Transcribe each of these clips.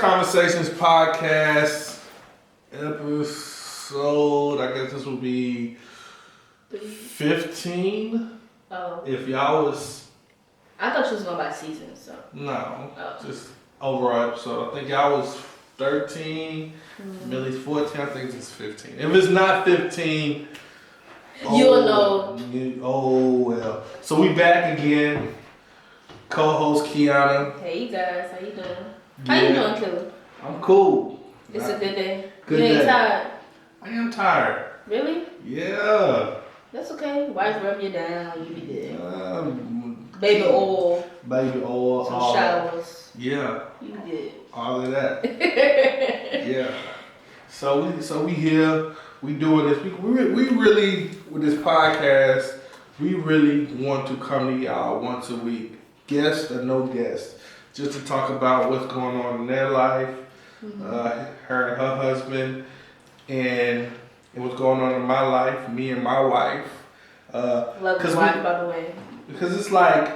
Conversations podcast episode. I guess this will be 15. Oh. If y'all was. I thought you was going by season, so. No. Just overall episode. I think y'all was 13. Millie's 14. I think it's 15. If it's not 15, you'll know. Oh well. So we back again. Co-host Kiana. Hey guys, how you doing? Yeah. How you doing, Killa? I'm cool. It's a good day. Good you ain't day. tired? I am tired. Really? Yeah. That's okay. Wife rub you down, you be good. Baby oil. Baby oil. Some showers. Yeah. You good. All of that. Yeah. So we here. We doing this. We really, with this podcast, we really want to come to y'all once a week. Guest or no guest. Just to talk about what's going on in their life. Her and her husband. And what's going on in my life. Me and my wife. Love your wife, by the way. Because it's like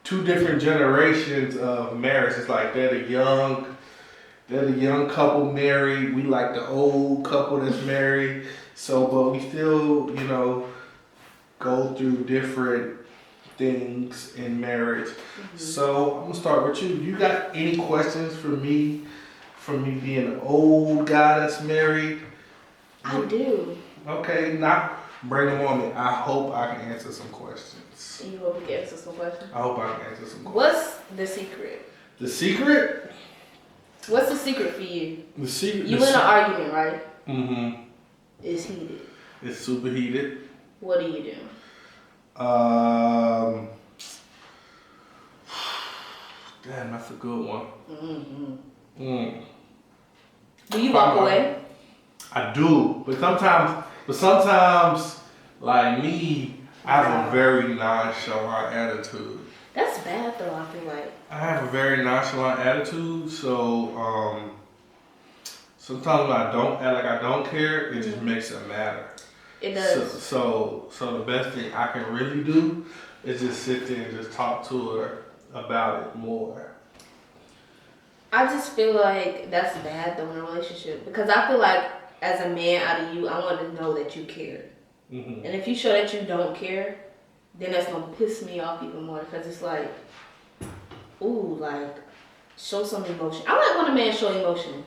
two different generations of marriage. It's like they're the young couple married. We like the old couple that's married. So, but we still, go through different things in marriage. So I'm gonna start with you. You got any questions for me? From me being an old guy that's married? I do. Okay, now bring them on me. I hope I can answer some questions. You hope we can answer some questions? I hope I can answer some questions. What's the secret? The secret? What's the secret for you? The secret. You in an argument, right? Mm-hmm. It's heated. It's super heated. What do you do? Damn, that's a good one. Do you walk away? I do, but sometimes, like me, I have a very nonchalant attitude. That's bad though, I feel like. I have a very nonchalant attitude, so sometimes when I don't act like I don't care, it just makes it matter. It does. So the best thing I can really do is just sit there and just talk to her about it more. I just feel like that's bad though in a relationship, because I feel like as a man out of you, I want to know that you care. And if you show that you don't care, then that's gonna piss me off even more, because it's like, ooh, like, show some emotion. I like when a man show emotion.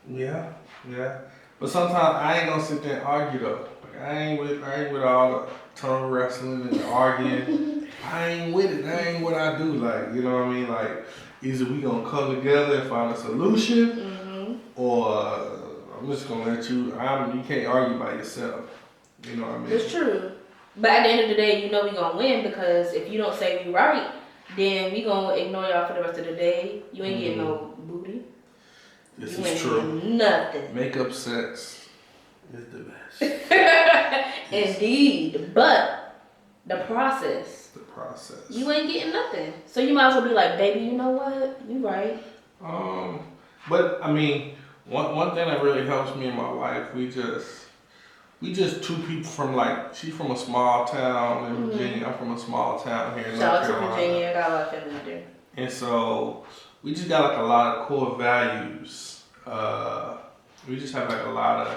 Yeah. But sometimes I ain't gonna sit there and argue though. Like, I ain't with all the tongue wrestling and arguing. I ain't with it. That ain't what I do. Like, you know what I mean? Like, either we gonna come together and find a solution, or I'm just gonna let you. You can't argue by yourself. You know what I mean? It's true. But at the end of the day, we gonna win, because if you don't say we right, then we gonna ignore y'all for the rest of the day. You ain't getting no booty. This you is ain't true. Getting nothing. Makeup sex is the best. Indeed, but the process. You ain't getting nothing. So you might as well be like, baby, you know what? You right. But I mean, one thing that really helps me and my wife, we just two people from she's from a small town in Virginia. I'm from a small town here in North Carolina. Shout out to Virginia. Got a lot of family there. And so we just got a lot of core values. We just have a lot of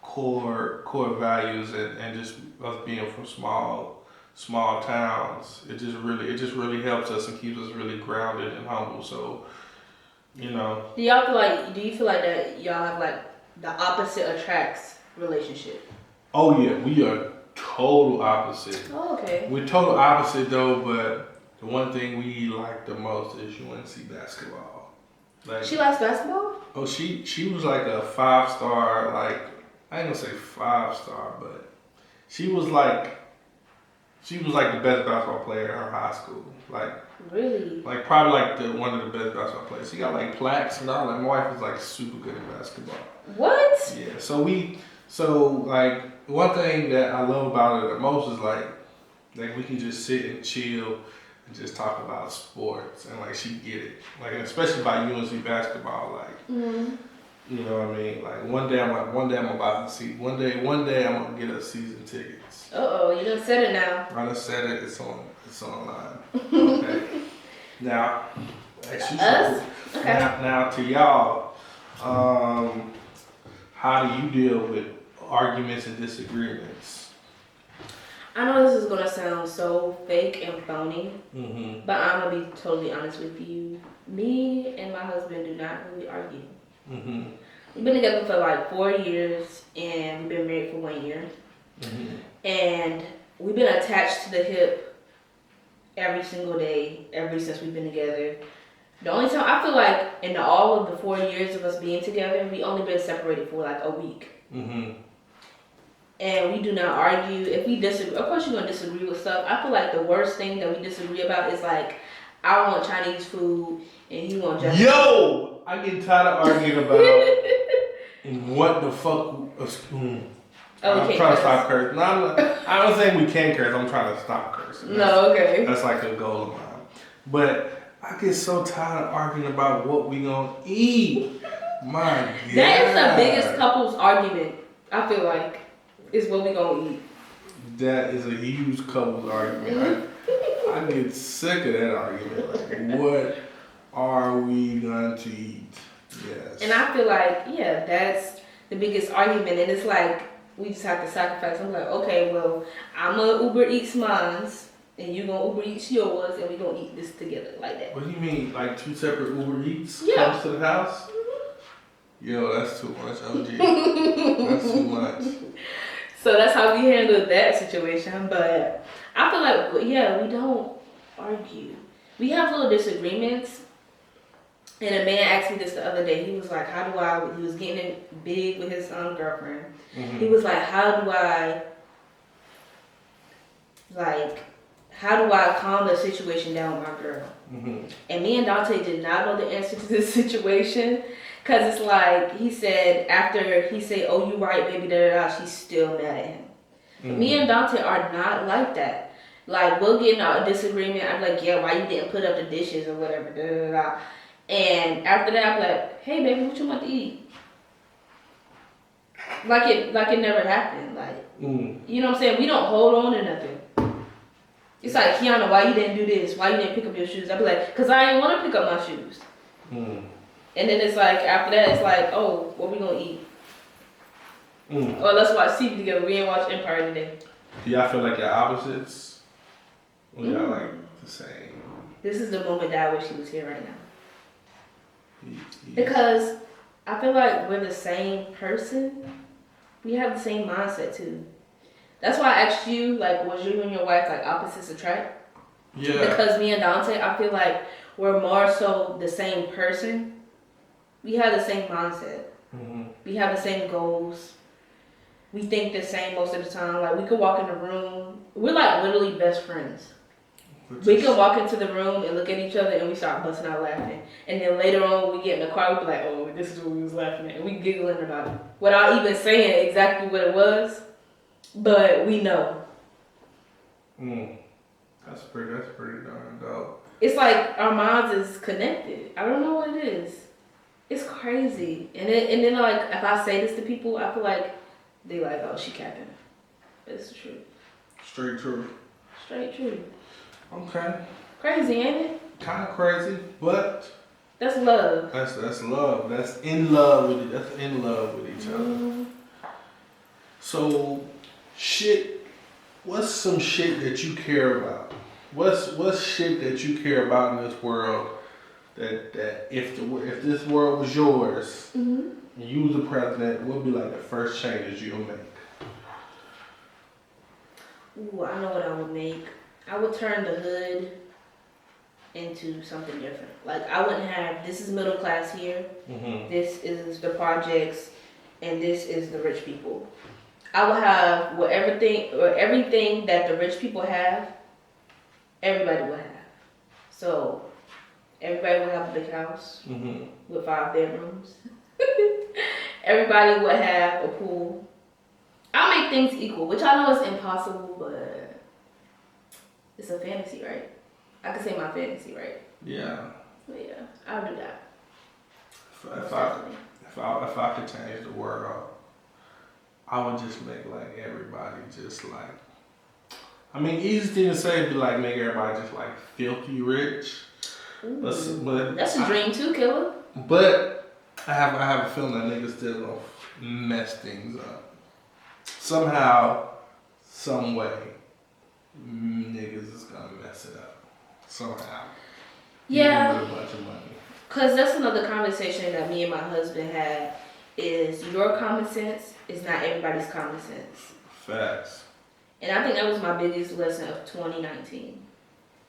core values, and just us being from small towns. It just really helps us and keeps us really grounded and humble. So, Do you feel like that y'all have the opposite attracts relationship? Oh yeah, we are total opposite. Oh, okay. We're total opposite though, but the one thing we like the most is UNC basketball. She likes basketball? Oh, she was a 5-star, I ain't gonna say 5-star, but she was the best basketball player in her high school. Really? Probably one of the best basketball players. She got plaques and all. My wife is super good at basketball. What? Yeah. So one thing that I love about her the most is we can just sit and chill and just talk about sports, and she get it. And especially about UNC basketball. You know what I mean? One day I'm gonna buy her seat. One day I'm gonna get her season tickets. You done said it now. I done said it. It's online. Okay. Now, Us? Okay. Now to y'all, how do you deal with arguments and disagreements? I know this is gonna sound so fake and phony, but I'm gonna be totally honest with you. Me and my husband do not really argue. We've been together for like 4 years, and we've been married for 1 year. And we've been attached to the hip every single day, ever since we've been together. The only time, I feel like in all of the 4 years of us being together, we only been separated for like a week. And we do not argue. If we disagree, of course you're gonna disagree with stuff. I feel like the worst thing that we disagree about is like, I want Chinese food and he want Japanese. Yo, I get tired of arguing about what the fuck. I'm trying to stop cursing. No, I don't think we can curse. I'm trying to stop cursing. No, okay. That's like a goal of mine. But I get so tired of arguing about what we gonna eat. My God. That is the biggest couples argument, I feel like, is what we gonna eat. That is a huge couples argument. I get sick of that argument. Like, what are we going to eat? Yes. And I feel like, yeah, that's the biggest argument. And it's like, we just have to sacrifice. I'm like, okay, well, I'm gonna Uber Eats mine's, and you gonna Uber Eats yours, and we gonna eat this together like that. What do you mean, like 2 separate Uber Eats Yeah. comes to the house? Yo, that's too much, OG. That's too much. So that's how we handled that situation. But I feel like, yeah, we don't argue. We have little disagreements. And a man asked me this the other day. He was like, he was getting big with his girlfriend. He was like, how do I calm the situation down with my girl? And me and Dante did not know the answer to this situation. Cause it's like, he said, after he said, oh, you right, baby, she's still mad at him. Me and Dante are not like that. Like, we'll get in a disagreement. I'm like, yeah, why you didn't put up the dishes or whatever, And after that, I'm like, hey, baby, what you want to eat? Like it never happened. Like, you know what I'm saying? We don't hold on to nothing. It's like, Kiana, why you didn't do this? Why you didn't pick up your shoes? I'd be like, cause I didn't want to pick up my shoes. And then it's like, after that, it's like, oh, what we gonna eat? Or let's watch TV together. We ain't watch Empire today. Do y'all feel like you're opposites? Or y'all like the same? This is the moment that I wish he was here right now. Because I feel like we're the same person. We have the same mindset too. That's why I asked you, like, was you and your wife like opposites attract? Yeah. Because me and Dante, I feel like we're more so the same person. We have the same mindset. We have the same goals. We think the same most of the time. Like, we could walk in the room. We're like literally best friends. We can walk into the room and look at each other and we start busting out laughing. And then later on when we get in the car, we be like, oh, this is what we was laughing at. And we giggling about it. Without even saying exactly what it was. But we know. That's pretty darn dope. It's like our minds is connected. I don't know what it is. It's crazy. And then like, if I say this to people, I feel like they like, oh, she capping. But it's the truth. Straight true. Straight true. Okay. Crazy, ain't it? Kind of crazy, but that's love. That's love. That's in love with it. That's in love with each other. So, shit. What's some shit that you care about? What's shit that you care about in this world? That if this world was yours, and you was the president, what would be like the first changes you'll make? Ooh, I know what I would make. I would turn the hood into something different. Like, I wouldn't have, this is middle class here, this is the projects, and this is the rich people. I would have everything that the rich people have, everybody would have. So, everybody would have a big house with 5 bedrooms. Everybody would have a pool. I'll make things equal, which I know is impossible, but it's a fantasy, right? I could say my fantasy, right? Yeah. But yeah, I'll do that. If I could change the world, I would just make like everybody just like, I mean, easy thing to say would be like make everybody just like filthy rich. But that's a dream too, Killa. But I have a feeling that niggas still gonna mess things up. Somehow, some way, niggas is gonna mess it up. Somehow. Yeah. Even with a bunch of money. Cause that's another conversation that me and my husband had. Is your common sense is not everybody's common sense. Facts. And I think that was my biggest lesson of 2019.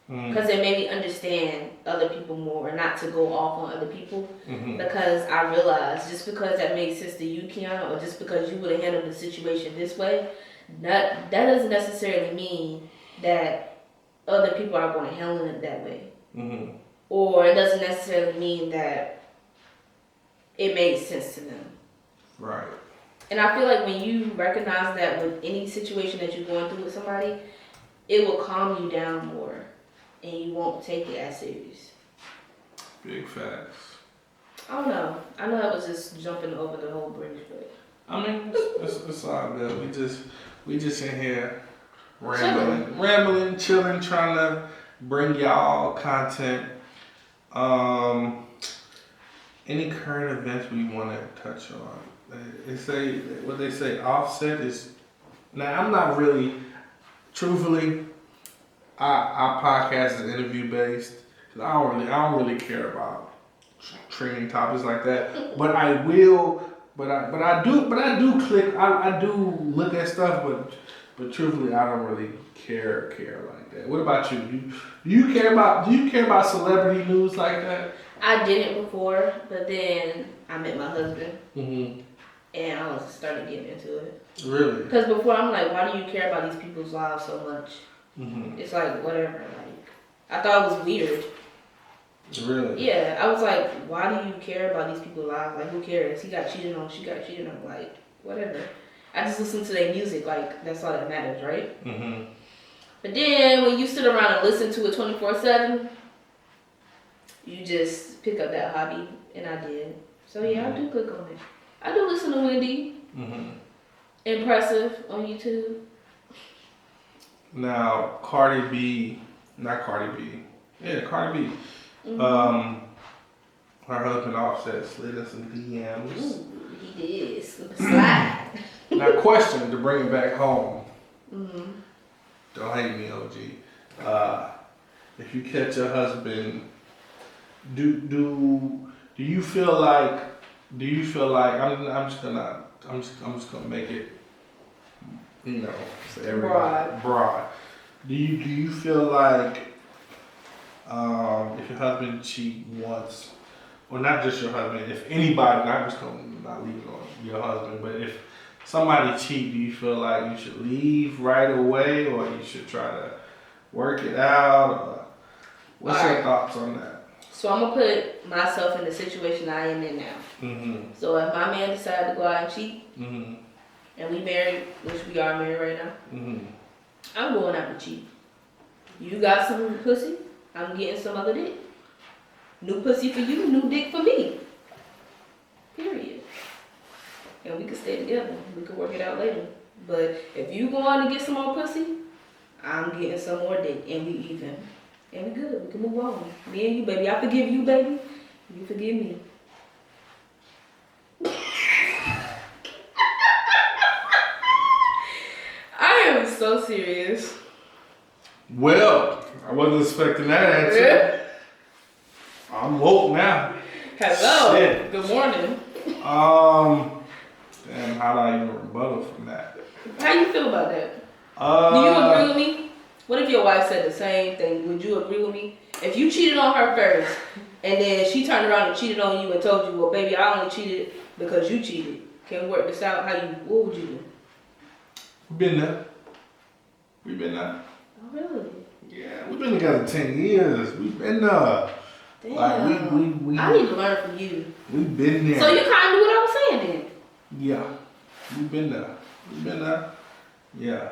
Mm. Because it made me understand other people more and not to go off on other people. Mm-hmm. Because I realized just because that made sense to you, Kiana, or just because you would have handled the situation this way, that doesn't necessarily mean that other people are going to handle it that way. Mm-hmm. Or it doesn't necessarily mean that it made sense to them. Right. And I feel like when you recognize that with any situation that you're going through with somebody, it will calm you down more. And you won't take it as serious. Big facts. I don't know. I know that was just jumping over the whole bridge, but I mean, it's all good. We just in here rambling, chilling, trying to bring y'all content. Any current events we want to touch on? They say what they say. Offset is now. I'm not really, truthfully. Our podcast is interview based. I don't really care about trending topics like that. But I will. But I do click. I do look at stuff. But truthfully, I don't really care like that. What about you? Do you care about celebrity news like that? I didn't before. But then I met my husband, Mm-hmm. and I was started getting into it. Really? Because before I'm like, why do you care about these people's lives so much? Mm-hmm. It's like whatever. Like I thought it was weird. Really? Yeah, I was like, why do you care about these people's lives? Like, who cares? He got cheated on. She got cheated on. Like, whatever. I just listen to their music. Like, that's all that matters, right? Mm-hmm. But then when you sit around and listen to it 24/7, you just pick up that hobby, and I did. So yeah, I do click on it. I do listen to Wendy. Mm-hmm. Impressive on YouTube. Now, Cardi B. Mm-hmm. Her husband Offset slid in some DMs. Ooh, he did. Slide. Now, question to bring it back home. Mm-hmm. Don't hate me, OG. If you catch your husband, do you feel like I'm just gonna make it, for everybody broad. Do you feel like if your husband cheat once, or not just your husband, if anybody, not leave it on your husband, but if somebody cheat, do you feel like you should leave right away, or you should try to work it out? Or what's your thoughts on that? So I'm gonna put myself in the situation I am in now. Mm-hmm. So if my man decided to go out and cheat, Mm-hmm. and we married, which we are married right now, Mm-hmm. I'm going out to cheat. You got some pussy, I'm getting some other dick. New pussy for you, new dick for me. Period. And we could stay together. We could work it out later. But if you go on to get some more pussy, I'm getting some more dick, and we even. And we good. We can move on. Me and you, baby. I forgive you, baby. You forgive me. I am so serious. Well, I wasn't expecting that answer. I'm woke now. Hello. Shit. Good morning. Damn, how do I even rebuttal from that? How you feel about that? Do you agree with me? What if your wife said the same thing? Would you agree with me? If you cheated on her first, and then she turned around and cheated on you and told you, well, baby, I only cheated because you cheated. Can we work this out? What would you do? We've been there. Oh, really? Yeah, we've been together 10 years. We've been there. Damn. Like, we I need to learn from you. We've been there. So you kind of do what I was saying then? Yeah. We've been there. Yeah.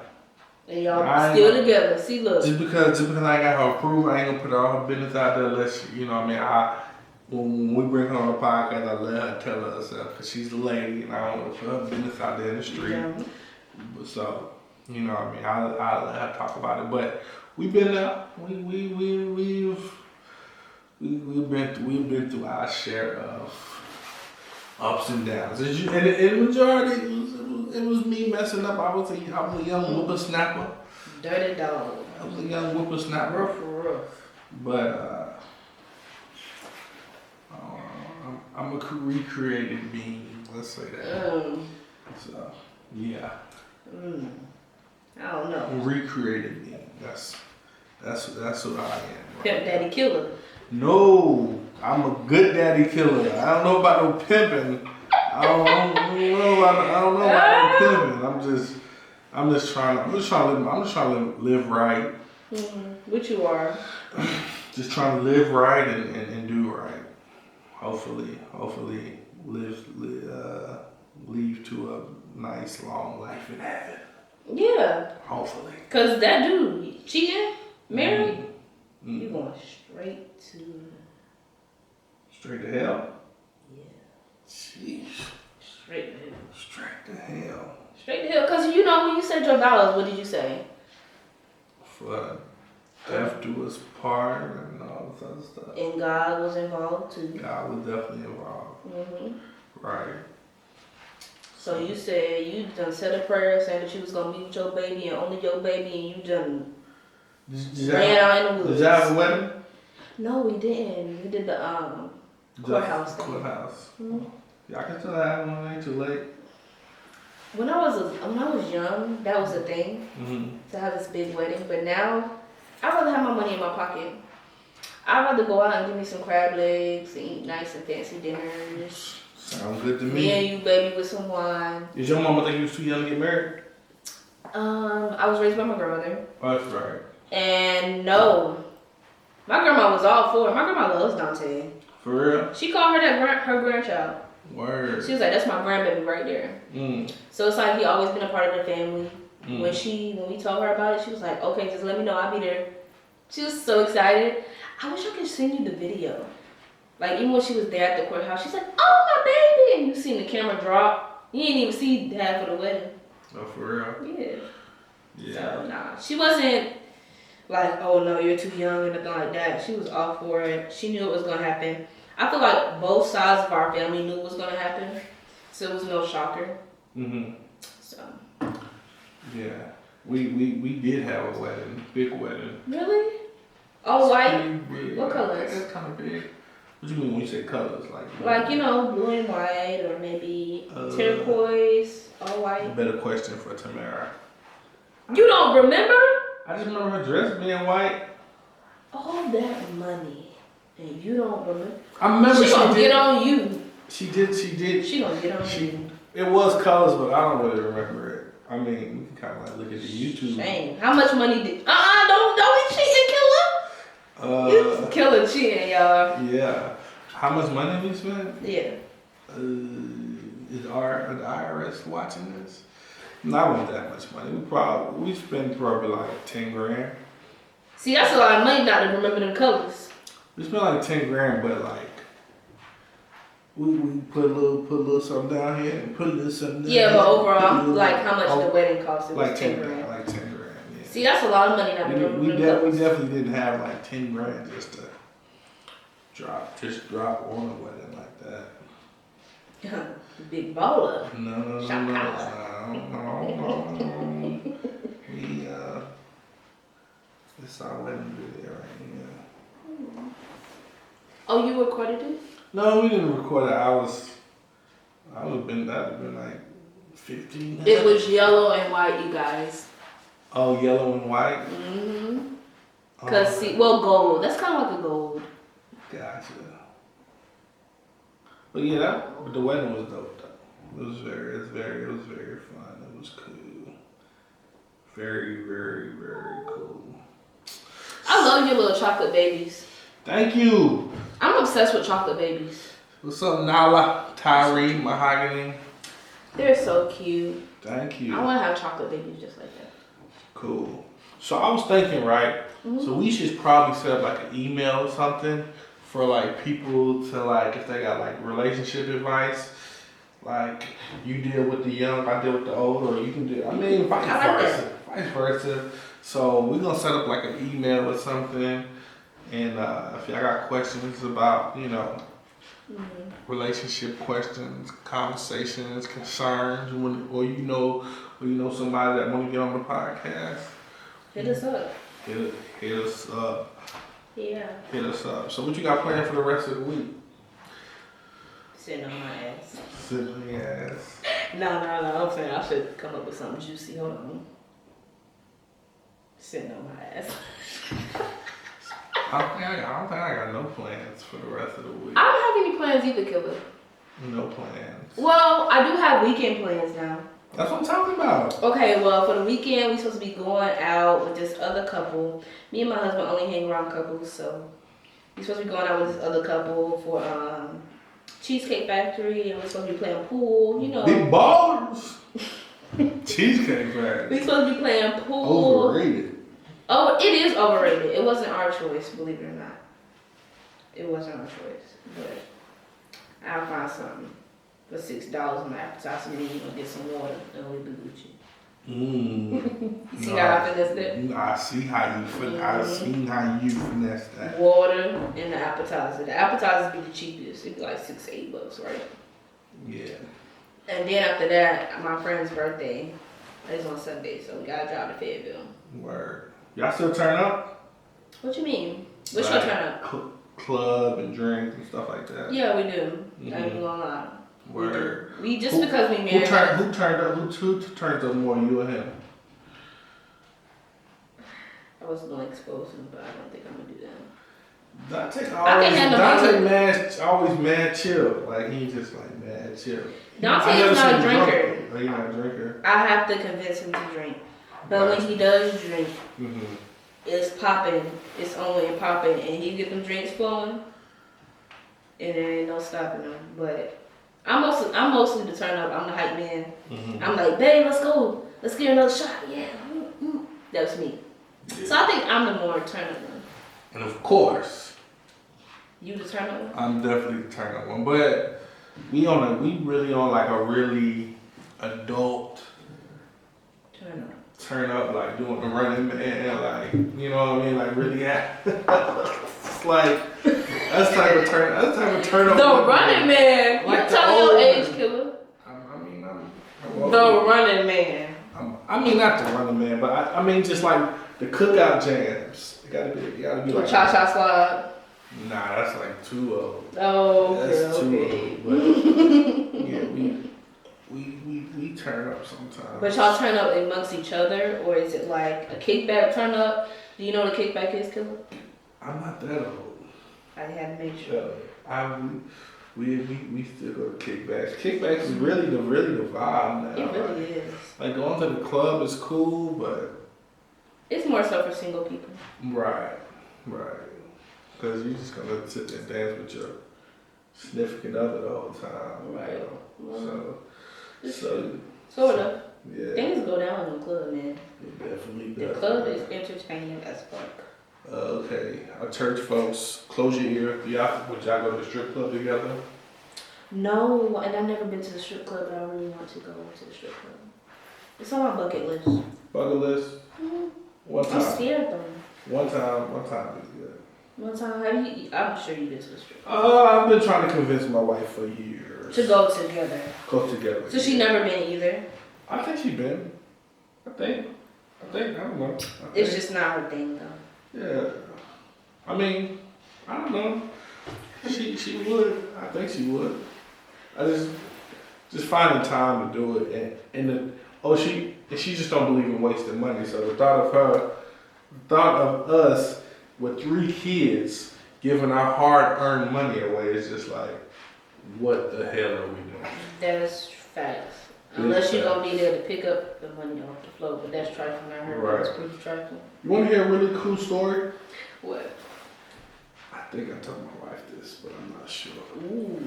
And y'all still together. See, look. Just because I got her approval, I ain't gonna put all her business out there unless, you know what I mean? When we bring her on the podcast, I let her tell her herself, because she's the lady, and I don't want to put her business out there in the street. Yeah. So, you know what I mean? I'll let her talk about it. But we've been there. We've we've been through our share of ups and downs. And in majority, it was me messing up. I was a young whippersnapper. Dirty dog. I was a young whippersnapper. Rough. But I'm a recreated being. Let's say that. So yeah. I don't know. Recreated being. That's what I am. Right? Pimp Daddy Killer. No, I'm a good daddy killer. I don't know about no pimping. I don't know about no pimping. I'm just trying to live right. Which you are. Just trying to live right and do right. Hopefully leave to a nice long life in heaven. Yeah. Hopefully. Cause that dude cheating, married, you going straight to hell. Yeah. Jeez. Straight to hell. Straight to hell. Straight to hell. Cause you know when you said your vows, what did you say? For death do us part and all this other stuff. And God was involved too. God was definitely involved. Right. So you said you done said a prayer saying that you was gonna be with your baby and only your baby, and you done ran out in the woods. Did y'all have a wedding? No, we didn't. We did the courthouse thing. Courthouse. Y'all can still have one. Ain't too late. When I was young, that was a thing to have this big wedding. But now, I'd rather have my money in my pocket. I'd rather go out and give me some crab legs and eat nice and fancy dinners. Sounds good to me. Me and you, baby, with some wine. Did your mama think you was too young to get married? I was raised by my grandmother. Oh, that's right. And no, my grandma was all for it. My grandma loves Dante. For real? She called her her grandchild. Word. She was like, that's my grandbaby right there. So it's like he always been a part of the family. When we told her about it, she was like, okay, just let me know, I'll be there. She was so excited. I wish I could send you the video. Like even when she was there at the courthouse, she's like, oh my baby, and you seen the camera drop. You didn't even see half of the wedding. Oh, for real? Yeah. Yeah. So nah, she wasn't like, oh no, you're too young and nothing like that. She was all for it. She knew it was gonna happen. I feel like both sides of our family knew it was gonna happen, so it was no shocker. So. Yeah, we did have a wedding, big wedding. Really? All white? Big. What colors? That's kind of big. What do you mean when you say colors? Like you know, blue and white, or maybe turquoise, all white. Better question for Tamara. You don't remember? I just remember her dress being white. All that money, and you don't remember? I remember she gonna get on you. She did. She gonna get on you. It was colors, but I don't really remember it. I mean, we can kind of like look at the YouTube. Shame. How much money did? Don't be cheating, Killer. Killer cheating, y'all. Yeah. How much money we spent? Yeah. Is the IRS watching this? Not with that much money. We spent probably like 10 grand. See, that's a lot of money not to remember them colors. We spent like 10 grand, but like we put a little something down here and put a little something down here. Yeah, but overall, little, like how much the wedding cost? It was like 10 grand. Like 10 grand. Yeah. See, that's a lot of money not to remember them colors. We definitely didn't have like 10 grand just to drop on a wedding like that. Big baller. No. It's our wedding video right here. Oh, you recorded it? No, we didn't record it. That would have been like 15. It was yellow and white, you guys. Oh, yellow and white? Cause see, gold. That's kind of like a gold. Gotcha. But yeah, but the wedding was dope though. It was very fun. It was cool. Very, very, very cool. I love your little chocolate babies. Thank you. I'm obsessed with chocolate babies. What's up, Nala, Tyree, Mahogany? They're so cute. Thank you. I want to have chocolate babies just like that. Cool. So I was thinking, right? So we should probably set up like an email or something for like people to like, if they got like relationship advice, like you deal with the young, I deal with the old, or you can do, I mean, vice versa. So we're gonna set up like an email or something And if y'all got questions about, Mm-hmm. relationship questions, conversations, concerns, or you know somebody that want to get on the podcast, Hit us up. hit us up. Yeah. Hit us up. So what you got planned for the rest of the week? Sitting on my ass. Sitting on your ass. No. I'm saying I should come up with something juicy. Hold on. Sitting on my ass. I don't think I got no plans for the rest of the week. I don't have any plans either, Killa. No plans. Well, I do have weekend plans now. That's what I'm talking about. Okay, well, for the weekend, we're supposed to be going out with this other couple. Me and my husband only hang around couples, so we're supposed to be going out with this other couple for Cheesecake Factory, and we're supposed to be playing pool, Big ballers. Cheesecake Factory. We're supposed to be playing pool. Overrated. Oh, it is overrated. It wasn't our choice, believe it or not. It wasn't our choice, but I'll find something for $6 on the appetizer, and then you're gonna get some water, and we'll be Gucci. You see how I finessed that? I see how you finesse that. Water and the appetizer. The appetizers be the cheapest. It'd be like $6 to $8, right? Yeah. And then after that, my friend's birthday is on Sunday, so we gotta drive to Fayetteville. Word. Y'all still turn up? What you mean? What's your turn up? Club and drinks and stuff like that. Yeah, we do. I ain't even gonna lie. Word. We just because we married. Who turned up? Who turned up more, you or him? I was gonna expose him, but I don't think I'm gonna do that. Dante always mad chill. Like he just like mad chill. Dante is not a drinker. Oh, you're not a drinker. I have to convince him to drink. But when he does drink, it's popping. It's only popping, and he get them drinks flowing, and there ain't no stopping him. But I'm mostly the turn up. I'm the hype man. I'm like, babe, let's go. Let's get another shot. Yeah. That's me. Yeah. So I think I'm the more turn up one. And of course, you the turn up one. I'm definitely the turn up one, but we really on like a really adult turn up, like doing the running man, like you know what I mean, like really. It's like that's type of turn up. The running man. Like you tell your age, Killa. I'm the running man. I mean, not the running man, but I mean just like the cookout jams. You gotta be like cha-cha slide. Nah, that's like too old. Oh, that's okay. Too old. But yeah, we turn up sometimes. But y'all turn up amongst each other, or is it like a kickback turn up? Do you know what a kickback is, Killa? I'm not that old. I had to make sure. We still go to kickbacks. Kickbacks is really the vibe now. It really is. Like going to the club is cool, but it's more so for single people. Right. Because you're just gonna sit there and dance with your significant other the whole time. Right. So sort of. Yeah. Things go down in the club, man. It definitely does. The club is entertaining as fuck. Okay, our church folks, close your ear. Would y'all go to the strip club together? No, and I've never been to the strip club, but I really want to go to the strip club. It's on my bucket list. Bucket list? One time. I'm scared though. One time is good. One time, I'm sure you've been to the strip club. I've been trying to convince my wife for years. To go together. So she never been either? I think she been. I think, I don't know. It's just not her thing though. Yeah. I mean, I don't know. She would. I think she would. I just finding time to do it she just don't believe in wasting money. So the thought of us with 3 kids giving our hard-earned money away is just like, what the hell are we doing? That's facts. Unless you're gonna be there to pick up the money off the floor, but that's trifling. I heard that's pretty trifling. You want to hear a really cool story? What? I think I told my wife this, but I'm not sure. Ooh.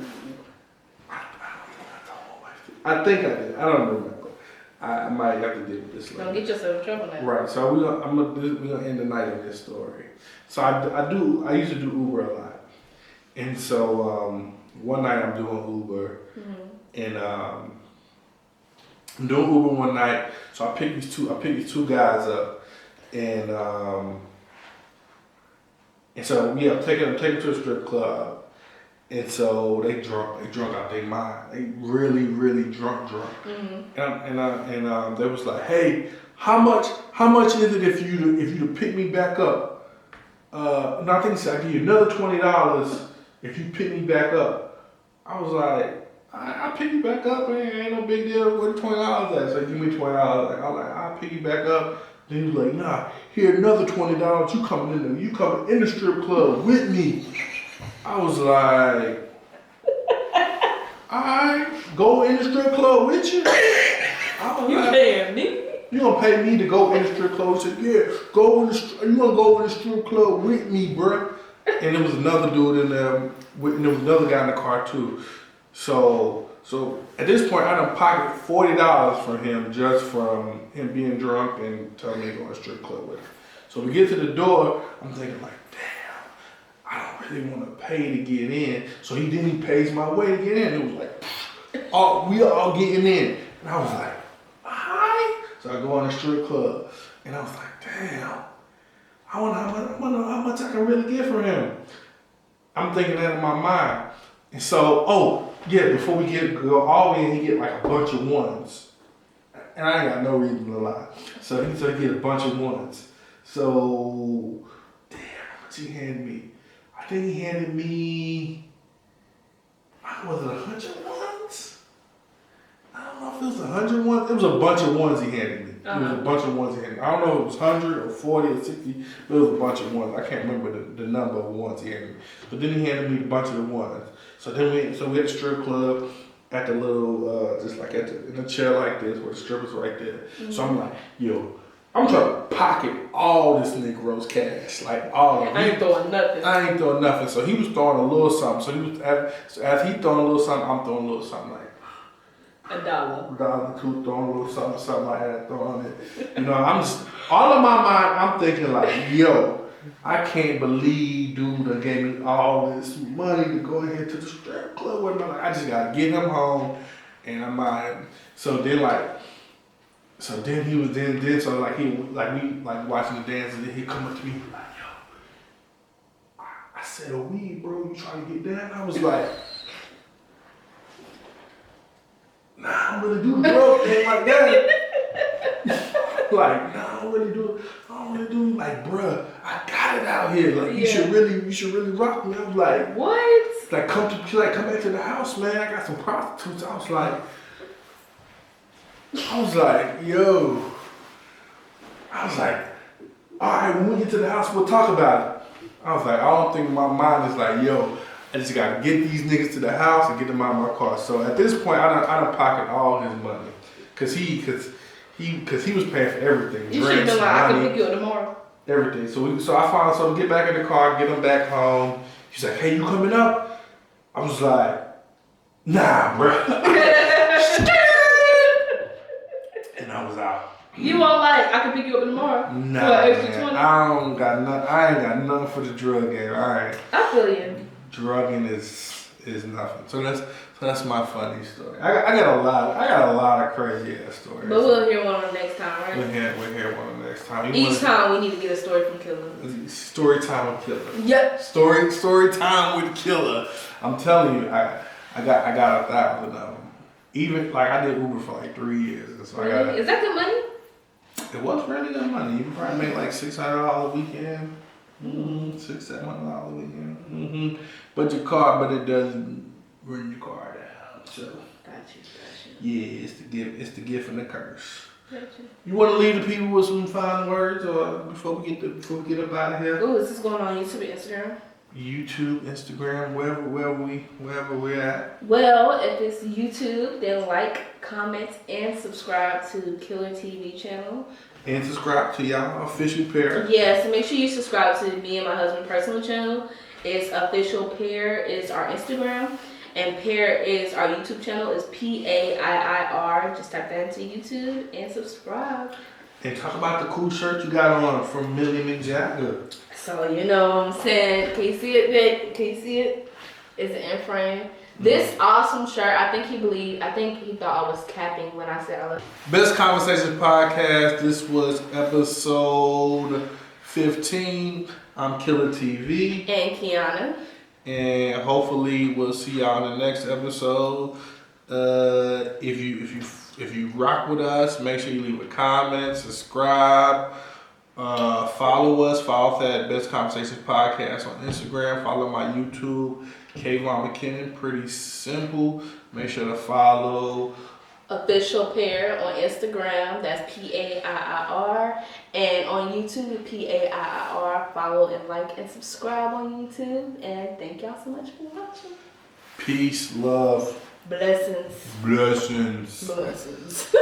I don't think I told my wife this. I think I did. I don't remember. I might have to deal with this later. Don't get yourself in trouble now. Right. So we're gonna end the night on this story. So I used to do Uber a lot, and so one night I'm doing Uber, and I'm doing Uber one night. So I pick these two guys up, and And so take him to a strip club. And so they drunk out their mind. They really, really drunk. Mm-hmm. And they was like, hey, how much is it if you to pick me back up? And I think he said, I give you another $20 if you pick me back up. I was like, I pick you back up, man. Ain't no big deal. Where the $20 at? So he give me $20. I was like, I'll pick you back up. Then he was like, nah, here another $20. You coming in the strip club with me. I was like, alright, go in the strip club with you? I was you like, paying me? You gonna pay me to go in the strip club? He said, yeah, you gonna go in the strip club with me, bruh? And there was another dude in there, and there was another guy in the car too. So at this point, I done pocketed $40 from him just from him being drunk and telling me to go in the strip club with him. So we get to the door, I'm thinking like, I don't really want to pay to get in. So he pays my way to get in. It was like, we all getting in. And I was like, hi. So I go in the strip club. And I was like, damn. I wonder how much I can really get from him. I'm thinking that in my mind. And so, before we go all in, he get like a bunch of ones. And I ain't got no reason to lie. So he get a bunch of ones. So, damn, how much he handed me? I think he handed me, was it 100 ones? I don't know if it was 100 ones. It was a bunch of ones he handed me. Uh-huh. It was a bunch of ones he handed me. I don't know if it was 100 or 40 or 60, but it was a bunch of ones. I can't remember the number of ones he handed me. But then he handed me a bunch of the ones. So then we at the strip club at the little, just like in the chair like this where the stripper's right there. Mm-hmm. So I'm like, yo, I'm trying to pocket all this Negro's cash, like all of it. I ain't throwing nothing. So he was throwing a little something. So he was as he throwing a little something, I'm throwing a little something like $1. $1, $2, throwing a little something like that, throwing it. You know, I'm just all in my mind. I'm thinking like, yo, I can't believe dude done gave me all this money to go ahead to the strip club with me. Like, I just gotta get him home, and I'm out. So then he was so like we watching the dance, and then he come up to me and be like, yo, I said a weed, bro, you trying to get down? I was like, nah, I don't really do the drug thing like that. Like, nah, I don't really do like, bruh, I got it out here. Like, you should really rock me. I was like, what? Like, come back to the house, man. I got some prostitutes. I was like, yo. I was like, all right, when we get to the house, we'll talk about it. I was like, all I'm thinking in my mind is like, yo, I just gotta get these niggas to the house and get them out of my car. So at this point, I done pocket all his money, cause he was paying for everything. You should have been like, I can pick you up tomorrow. Everything. So we get back in the car, get him back home. He's like, hey, you coming up? I was like, nah, bro. And I was out. You won't like, I can pick you up tomorrow. Nah, for extra man. 20? I ain't got nothing for the drug game. All right. I feel you. Drugging is nothing. So that's my funny story. I got a lot of crazy ass stories. But we'll hear one next time, right? We'll hear one next time. Each time we need to get a story from Killa. Story time with Killa. Yep. Story time with Killa. I'm telling you, I got 1,000 of them. Even like I did Uber for like 3 years. So really? Is that good money? It was really good money. You can probably make like $600 a weekend. $600-700 a weekend. But it doesn't run your car down. So Gotcha. yeah, it's the gift and the curse. Gotcha. You want to leave the people with some final words, or before we get up out of here? Ooh, is this going on YouTube and Instagram? YouTube, Instagram, wherever we're at. Well, if it's YouTube, then like, comment, and subscribe to Killa TV channel. And subscribe to y'all official pair. Yeah, so make sure you subscribe to me and my husband's personal channel. It's official pair is our Instagram, and pair is our YouTube channel. It's PAIIR. Just type that into YouTube and subscribe. And talk about the cool shirt you got on from Millie Jagger. So you know what I'm saying? Can you see it, babe? Can you see it? It's an in frame. This awesome shirt, I think he thought I was capping when I said I love. Best Conversations Podcast. This was episode 15. I'm Killa TV. And Kiana. And hopefully we'll see y'all in the next episode. If you rock with us, make sure you leave a comment, subscribe, follow us, follow that Best Conversations Podcast on Instagram, follow my YouTube, Kayvon McKinnon. Pretty simple. Make sure to follow Official Pair on Instagram, that's PAIIR, and on YouTube, PAIIR. Follow and like and subscribe on YouTube, and thank y'all so much for watching. peace, love, Blessings. blessings. Blessings.